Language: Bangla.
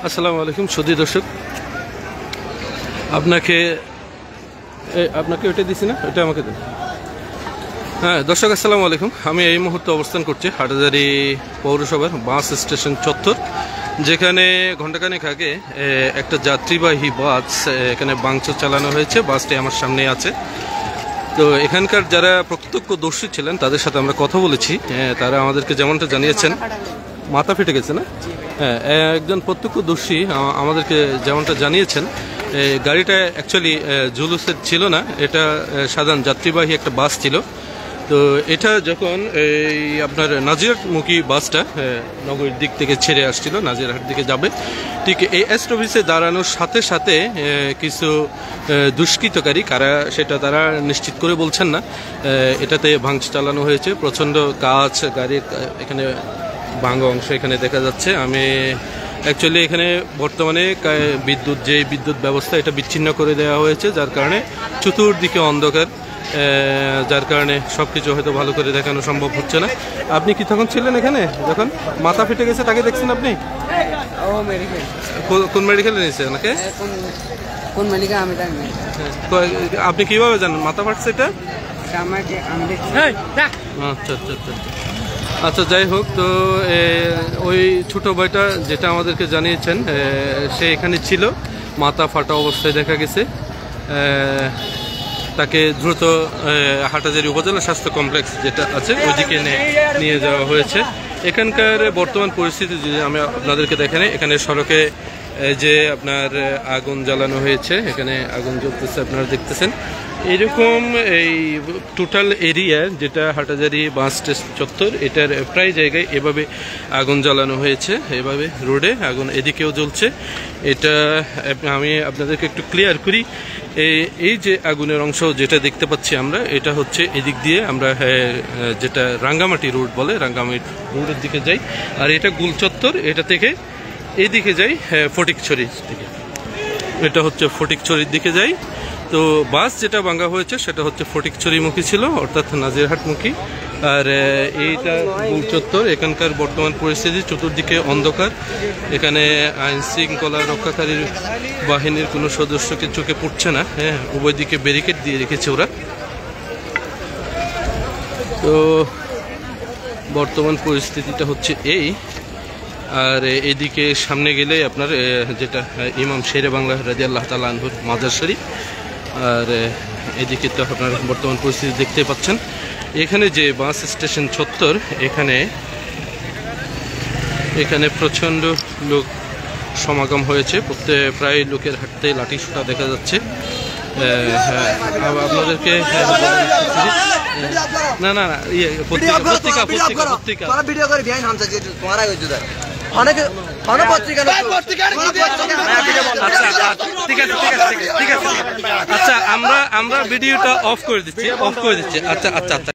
আসসালামু আলাইকুম সুধী দর্শক, আপনাকে ওটা দিছি না, ওটা আমাকে দেন। হ্যাঁ দর্শক, আসসালামু আলাইকুম। আমি এই মুহূর্তে অবস্থান করছি হাটহাজারী পৌরসভার বাস স্টেশন চত্বর, যেখানে ঘণ্টাখানেক আগে একটা যাত্রীবাহী বাস এখানে ভাঙচুর চালানো হয়েছে। বাসটি আমার সামনে আছে। তো এখানকার যারা প্রত্যক্ষদর্শী ছিলেন তাদের সাথে আমরা কথা বলেছি। তারা আমাদেরকে যেমনটা জানিয়েছেন, মাথা ফেটে গেছে না? হ্যাঁ, একজন প্রত্যক্ষদর্শী আমাদেরকে যেমনটা জানিয়েছেন, গাড়িটা অ্যাকচুয়ালি জুলুসের ছিল না, এটা সাধারণ যাত্রীবাহী একটা বাস ছিল। তো এটা যখন এই আপনার নাজিরহাটমুখী বাসটা নগরীর দিক থেকে ছেড়ে আসছিল, নাজিরহাট দিকে যাবে, ঠিক এই এসটি অফিসে দাঁড়ানোর সাথে সাথে কিছু দুষ্কৃতকারী, কারা সেটা তারা নিশ্চিত করে বলছেন না, এটাতে ভাঙচুর চালানো হয়েছে। প্রচণ্ড কাঁচ, গাড়ির এখানে ভাঙা অংশ এখানে দেখা যাচ্ছে। আমি অ্যাকচুয়ালি এখানে বর্তমানে বিদ্যুৎ ব্যবস্থা এটা বিচ্ছিন্ন করে দেওয়া হয়েছে, যার কারণে চতুর্দিকে অন্ধকার, যার কারণে সব কিছু হয়তো ভালো করে দেখানো সম্ভব হচ্ছে না। আপনি কি তখন ছিলেন এখানে যখন মাথা ফেটে গেছে? তাকে দেখছেন আপনি? কোন মেডিকেলে নিয়েছে ওনাকে? কোন মেডিকেল আমি জানি না। আপনি কিভাবে জানেন মাথা ফাটছে? এটা আচ্ছা আচ্ছা আচ্ছা আচ্ছা, যাই হোক। তো ওই ছোট ভাইটা যেটা আমাদেরকে জানিয়েছেন, সে এখানে ছিল, মাথা ফাটা অবস্থায় দেখা গেছে। তাকে দ্রুত হাটহাজারী উপজেলা স্বাস্থ্য কমপ্লেক্স যেটা আছে ওইদিকে নিয়ে যাওয়া হয়েছে। এখানকার বর্তমান পরিস্থিতি যদি আমি আপনাদেরকে দেখাই, এখানে সড়কে যে আপনার আগুন জ্বালানো হয়েছে, এখানে আগুন জ্বলতেছে আপনারা দেখতেছেন। এরকম এই টোটাল এরিয়া যেটা হাটহাজারী বাস স্টেশন চত্বর, এটার প্রায় জায়গায় এভাবে আগুন জ্বালানো হয়েছে। এভাবে রোডে আগুন এদিকেও জ্বলছে। এটা আমি আপনাদেরকে একটু ক্লিয়ার করি। এই যে আগুনের অংশ যেটা দেখতে পাচ্ছি আমরা, এটা হচ্ছে এদিক দিয়ে আমরা যেটা রাঙ্গামাটি রোড বলে, রাঙ্গামাটি রোডের দিকে যাই। আর এটা গুলচত্বর, এটা থেকে এইদিকে যাই ফটিকছড়ির দিকে, এটা হচ্ছে ফটিকছড়ির দিকে যাই। তো বাস যেটা ভাঙা হয়েছে সেটা হচ্ছে ফটিকছড়িমুখী ছিল, অর্থাৎ নাজিরহাটমুখী। আর এইটা গুলচত্বর। এখানকার বর্তমান পরিস্থিতি, চতুর্দিকে অন্ধকার। এখানে আইন শৃঙ্খলা রক্ষাকারী বাহিনীর কোনো সদস্যকে চোখে পড়ছে না। হ্যাঁ, উভয় দিকে ব্যারিকেড দিয়ে রেখেছে ওরা। তো বর্তমান পরিস্থিতিটা হচ্ছে এই। আর এদিকে সামনে গেলে আপনার যেটা ইমাম শেরে বাংলা রাদিয়াল্লাহু তাআলা আনহুর মাজার শরীফ। আর এদিকে তো আপনার বর্তমান পরিস্থিতি দেখতে পাচ্ছেন। এখানে যে বাস স্টেশন চত্বর, এখানে প্রচণ্ড লোক সমাগম হয়েছে। প্রায় লোকের হাঁটতে লাঠি সোঁটা দেখা যাচ্ছে। আপনাদেরকে না না না পত্রিকা আচ্ছা, আমরা ভিডিওটা অফ করে দিচ্ছি। আচ্ছা আচ্ছা আচ্ছা।